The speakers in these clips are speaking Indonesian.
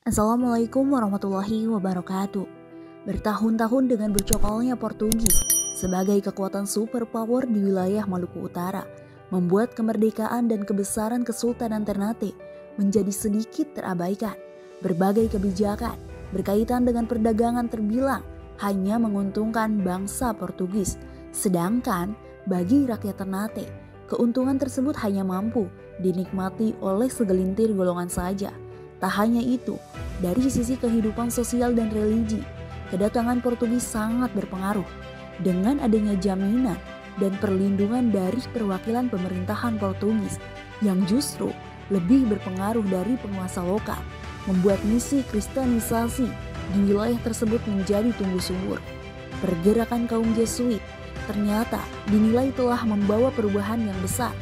Assalamualaikum warahmatullahi wabarakatuh. Bertahun-tahun dengan bercokolnya Portugis sebagai kekuatan superpower di wilayah Maluku Utara, membuat kemerdekaan dan kebesaran Kesultanan Ternate menjadi sedikit terabaikan. Berbagai kebijakan berkaitan dengan perdagangan terbilang hanya menguntungkan bangsa Portugis, sedangkan bagi rakyat Ternate, keuntungan tersebut hanya mampu dinikmati oleh segelintir golongan saja. Tak hanya itu, dari sisi kehidupan sosial dan religi, kedatangan Portugis sangat berpengaruh. Dengan adanya jaminan dan perlindungan dari perwakilan pemerintahan Portugis yang justru lebih berpengaruh dari penguasa lokal, membuat misi kristenisasi di wilayah tersebut menjadi tumbuh subur. Pergerakan kaum Jesuit ternyata dinilai telah membawa perubahan yang besar.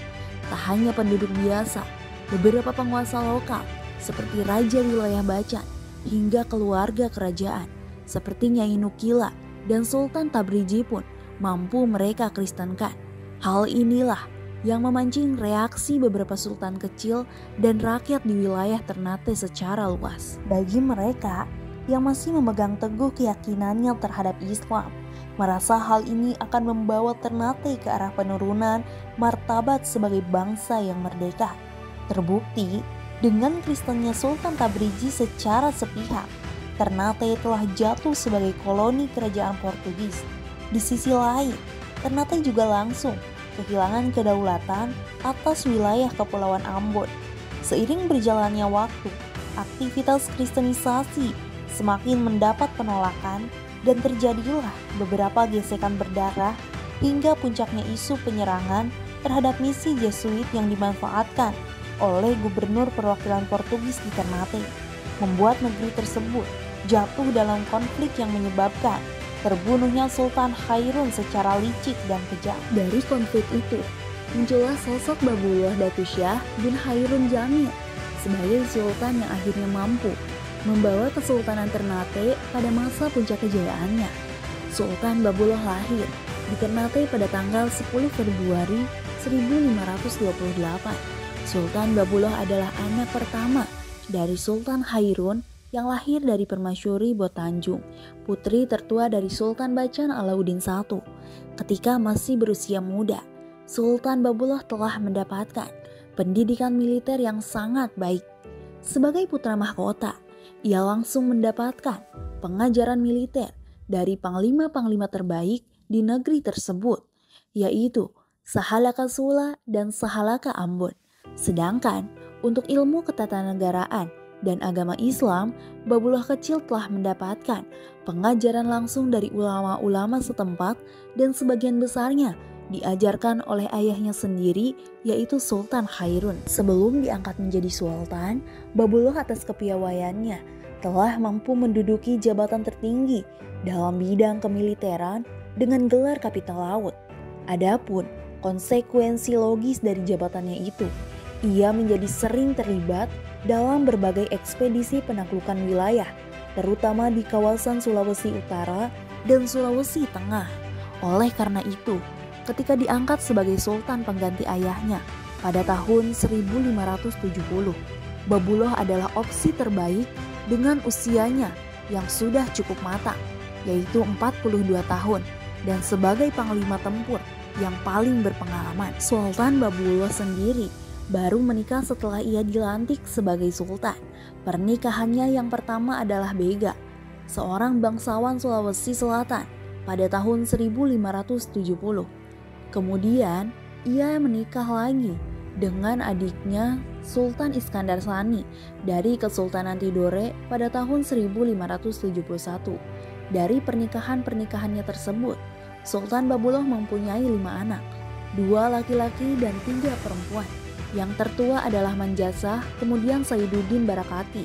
Tak hanya penduduk biasa, beberapa penguasa lokal seperti Raja Wilayah Bacan hingga keluarga kerajaan seperti Nyai Nukila dan Sultan Tabriji pun mampu mereka kristenkan. Hal inilah yang memancing reaksi beberapa sultan kecil dan rakyat di wilayah Ternate secara luas. Bagi mereka yang masih memegang teguh keyakinannya terhadap Islam, merasa hal ini akan membawa Ternate ke arah penurunan martabat sebagai bangsa yang merdeka. Terbukti dengan Kristennya Sultan Tabriji secara sepihak, Ternate telah jatuh sebagai koloni kerajaan Portugis. Di sisi lain, Ternate juga langsung kehilangan kedaulatan atas wilayah Kepulauan Ambon. Seiring berjalannya waktu, aktivitas kristenisasi semakin mendapat penolakan dan terjadilah beberapa gesekan berdarah hingga puncaknya isu penyerangan terhadap misi Jesuit yang dimanfaatkan oleh gubernur perwakilan Portugis di Ternate, membuat negeri tersebut jatuh dalam konflik yang menyebabkan terbunuhnya Sultan Hairun secara licik dan kejam. Dari konflik itu, muncullah sosok Babullah Datu Syah bin Hairun Jamil sebagai sultan yang akhirnya mampu membawa Kesultanan Ternate pada masa puncak kejayaannya. Sultan Babullah lahir di Ternate pada tanggal 10 Februari 1528. Sultan Babullah adalah anak pertama dari Sultan Hairun yang lahir dari permasyuri Botanjung, putri tertua dari Sultan Bacan Alauddin I. Ketika masih berusia muda, Sultan Babullah telah mendapatkan pendidikan militer yang sangat baik. Sebagai putra mahkota, ia langsung mendapatkan pengajaran militer dari panglima-panglima terbaik di negeri tersebut, yaitu Sahalaka Sula dan Sahalaka Ambon. Sedangkan untuk ilmu ketatanegaraan dan agama Islam, Babullah kecil telah mendapatkan pengajaran langsung dari ulama-ulama setempat dan sebagian besarnya diajarkan oleh ayahnya sendiri, yaitu Sultan Hairun. Sebelum diangkat menjadi sultan, Babullah atas kepiawaiannya telah mampu menduduki jabatan tertinggi dalam bidang kemiliteran dengan gelar Kapital Laut. Adapun konsekuensi logis dari jabatannya itu, ia menjadi sering terlibat dalam berbagai ekspedisi penaklukan wilayah, terutama di kawasan Sulawesi Utara dan Sulawesi Tengah. Oleh karena itu, ketika diangkat sebagai sultan pengganti ayahnya pada tahun 1570, Babullah adalah opsi terbaik dengan usianya yang sudah cukup matang, yaitu 42 tahun, dan sebagai panglima tempur yang paling berpengalaman. Sultan Babullah sendiri baru menikah setelah ia dilantik sebagai sultan. Pernikahannya yang pertama adalah Bega, seorang bangsawan Sulawesi Selatan, pada tahun 1570. Kemudian ia menikah lagi dengan adiknya Sultan Iskandar Sani dari Kesultanan Tidore pada tahun 1571. Dari pernikahannya tersebut, Sultan Babullah mempunyai 5 anak, 2 laki-laki dan 3 perempuan. Yang tertua adalah Manjasah, kemudian Saiduddin Barakati.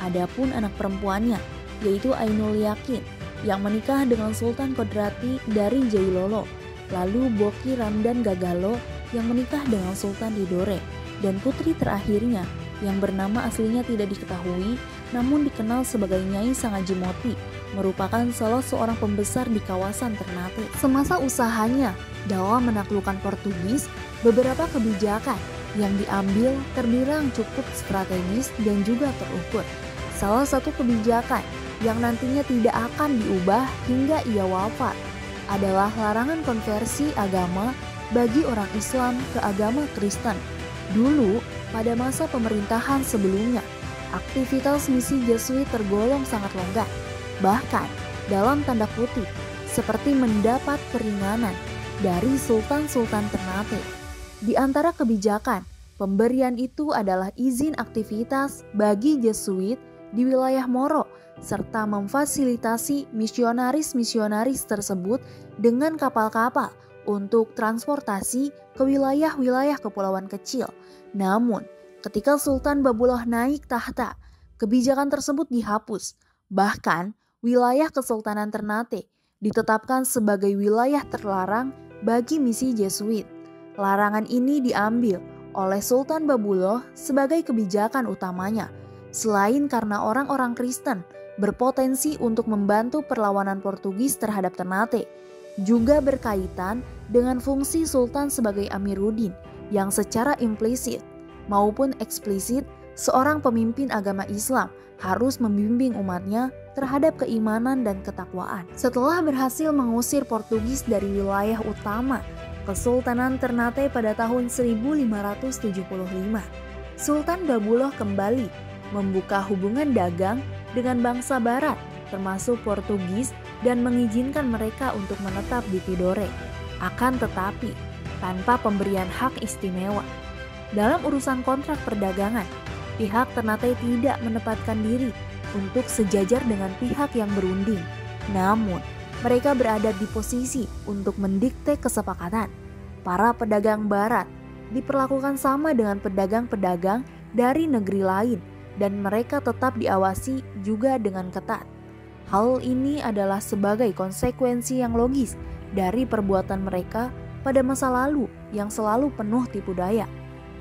Adapun anak perempuannya, yaitu Ainul Yakin, yang menikah dengan Sultan Kodrati dari Jailolo. Lalu Boki Ramdan Gagalo yang menikah dengan Sultan Tidore. Dan putri terakhirnya, yang bernama aslinya tidak diketahui, namun dikenal sebagai Nyai Sangajimoti, merupakan salah seorang pembesar di kawasan Ternate. Semasa usahanya dalam menaklukkan Portugis, beberapa kebijakan yang diambil terbilang cukup strategis dan juga terukur. Salah satu kebijakan yang nantinya tidak akan diubah hingga ia wafat adalah larangan konversi agama bagi orang Islam ke agama Kristen. Dulu, pada masa pemerintahan sebelumnya, aktivitas misi Jesuit tergolong sangat longgar. Bahkan, dalam tanda kutip, seperti mendapat keringanan dari Sultan-Sultan Ternate. Di antara kebijakan, pemberian itu adalah izin aktivitas bagi Jesuit di wilayah Moro, serta memfasilitasi misionaris-misionaris tersebut dengan kapal-kapal untuk transportasi ke wilayah-wilayah kepulauan kecil. Namun, ketika Sultan Babullah naik tahta, kebijakan tersebut dihapus. Bahkan, wilayah Kesultanan Ternate ditetapkan sebagai wilayah terlarang bagi misi Jesuit. Larangan ini diambil oleh Sultan Babullah sebagai kebijakan utamanya, selain karena orang-orang Kristen berpotensi untuk membantu perlawanan Portugis terhadap Ternate, juga berkaitan dengan fungsi Sultan sebagai Amiruddin yang secara implisit maupun eksplisit seorang pemimpin agama Islam harus membimbing umatnya terhadap keimanan dan ketakwaan. Setelah berhasil mengusir Portugis dari wilayah utama Kesultanan Ternate pada tahun 1575, Sultan Babullah kembali membuka hubungan dagang dengan bangsa barat termasuk Portugis dan mengizinkan mereka untuk menetap di Tidore. Akan tetapi, tanpa pemberian hak istimewa. Dalam urusan kontrak perdagangan, pihak Ternate tidak menempatkan diri untuk sejajar dengan pihak yang berunding. Namun, mereka berada di posisi untuk mendikte kesepakatan. Para pedagang barat diperlakukan sama dengan pedagang-pedagang dari negeri lain dan mereka tetap diawasi juga dengan ketat. Hal ini adalah sebagai konsekuensi yang logis dari perbuatan mereka pada masa lalu yang selalu penuh tipu daya.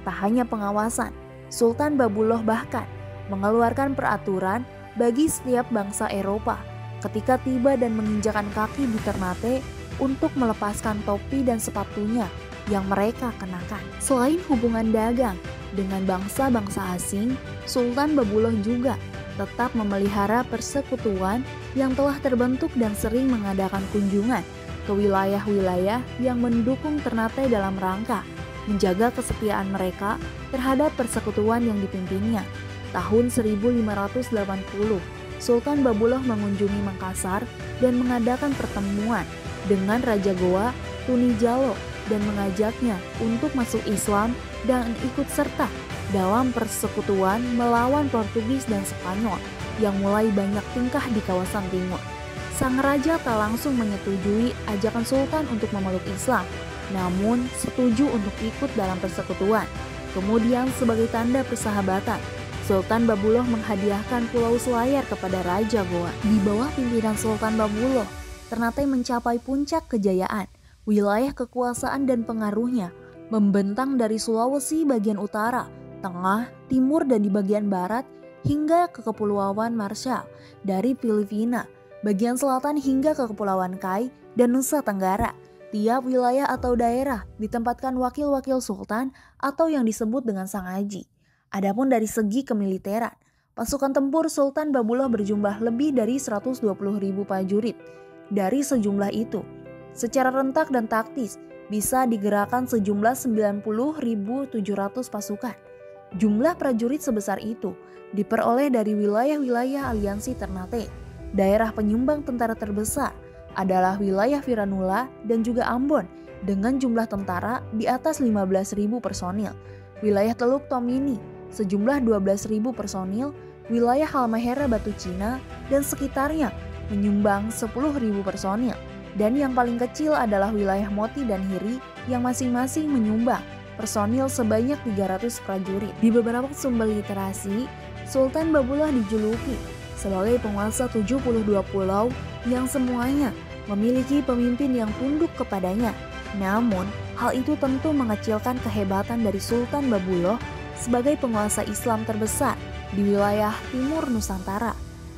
Tak hanya pengawasan, Sultan Babullah bahkan mengeluarkan peraturan bagi setiap bangsa Eropa ketika tiba dan menginjakan kaki di Ternate untuk melepaskan topi dan sepatunya yang mereka kenakan. Selain hubungan dagang dengan bangsa-bangsa asing, Sultan Babullah juga tetap memelihara persekutuan yang telah terbentuk dan sering mengadakan kunjungan ke wilayah-wilayah yang mendukung Ternate dalam rangka menjaga kesetiaan mereka terhadap persekutuan yang dipimpinnya. Tahun 1580, Sultan Babullah mengunjungi Makassar dan mengadakan pertemuan dengan Raja Goa, Tunijalo, dan mengajaknya untuk masuk Islam dan ikut serta dalam persekutuan melawan Portugis dan Spanyol yang mulai banyak tingkah di kawasan timur. Sang raja tak langsung menyetujui ajakan Sultan untuk memeluk Islam, namun setuju untuk ikut dalam persekutuan. Kemudian sebagai tanda persahabatan, Sultan Babullah menghadiahkan Pulau Selayar kepada Raja Goa. Di bawah pimpinan Sultan Babullah, Ternate mencapai puncak kejayaan. Wilayah kekuasaan dan pengaruhnya membentang dari Sulawesi bagian utara, tengah, timur, dan di bagian barat hingga ke Kepulauan Marshall, dari Filipina, bagian selatan hingga ke Kepulauan Kai dan Nusa Tenggara. Tiap wilayah atau daerah ditempatkan wakil-wakil sultan atau yang disebut dengan sangaji. Adapun dari segi kemiliteran, pasukan tempur Sultan Babullah berjumlah lebih dari 120.000 prajurit. Dari sejumlah itu, secara rentak dan taktis bisa digerakkan sejumlah 90.700 pasukan. Jumlah prajurit sebesar itu diperoleh dari wilayah-wilayah aliansi Ternate. Daerah penyumbang tentara terbesar adalah wilayah Viranula dan juga Ambon dengan jumlah tentara di atas 15.000 personil. Wilayah Teluk Tomini sejumlah 12.000 personil, wilayah Halmahera Batu Cina dan sekitarnya menyumbang 10.000 personil. Dan yang paling kecil adalah wilayah Moti dan Hiri yang masing-masing menyumbang personil sebanyak 300 prajurit. Di beberapa sumber literasi, Sultan Babullah dijuluki sebagai penguasa 72 pulau yang semuanya memiliki pemimpin yang tunduk kepadanya. Namun, hal itu tentu mengecilkan kehebatan dari Sultan Babullah sebagai penguasa Islam terbesar di wilayah timur Nusantara.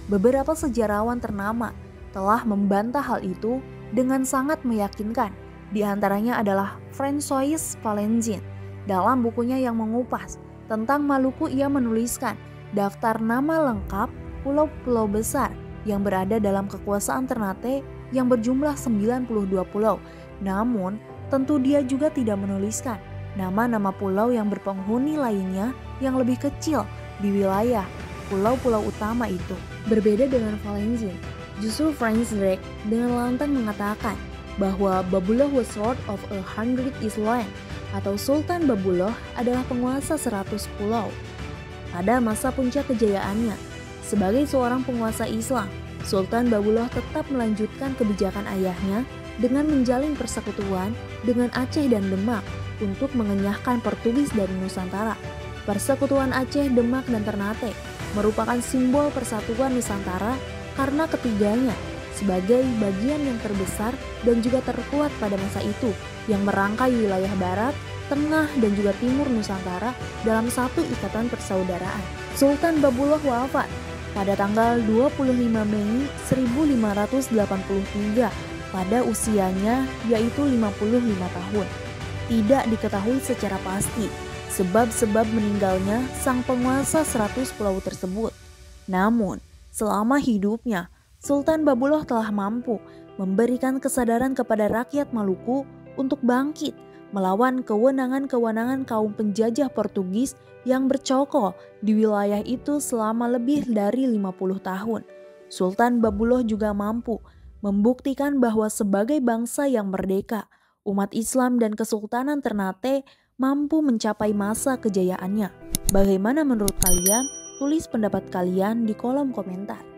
Beberapa sejarawan ternama telah membantah hal itu dengan sangat meyakinkan. Di antaranya adalah François Valenzin. Dalam bukunya yang mengupas tentang Maluku, ia menuliskan daftar nama lengkap pulau-pulau besar yang berada dalam kekuasaan Ternate yang berjumlah 92 pulau. Namun, tentu dia juga tidak menuliskan nama-nama pulau yang berpenghuni lainnya yang lebih kecil di wilayah pulau-pulau utama itu. Berbeda dengan Valenzin, justru Franz Drake dengan lantang mengatakan bahwa Babullah was lord of 100 island, atau Sultan Babullah adalah penguasa 100 pulau. Pada masa puncak kejayaannya, sebagai seorang penguasa Islam, Sultan Babullah tetap melanjutkan kebijakan ayahnya dengan menjalin persekutuan dengan Aceh dan Demak untuk mengenyahkan Portugis dari Nusantara. Persekutuan Aceh, Demak, dan Ternate merupakan simbol persatuan Nusantara karena ketiganya sebagai bagian yang terbesar dan juga terkuat pada masa itu yang merangkai wilayah barat, tengah, dan juga timur Nusantara dalam satu ikatan persaudaraan. Sultan Babullah wafat pada tanggal 25 Mei 1583 pada usianya yaitu 55 tahun. Tidak diketahui secara pasti sebab-sebab meninggalnya sang penguasa 100 pulau tersebut. Namun, selama hidupnya, Sultan Babullah telah mampu memberikan kesadaran kepada rakyat Maluku untuk bangkit melawan kewenangan-kewenangan kaum penjajah Portugis yang bercokol di wilayah itu selama lebih dari 50 tahun. Sultan Babullah juga mampu membuktikan bahwa sebagai bangsa yang merdeka, umat Islam dan Kesultanan Ternate mampu mencapai masa kejayaannya. Bagaimana menurut kalian? Tulis pendapat kalian di kolom komentar.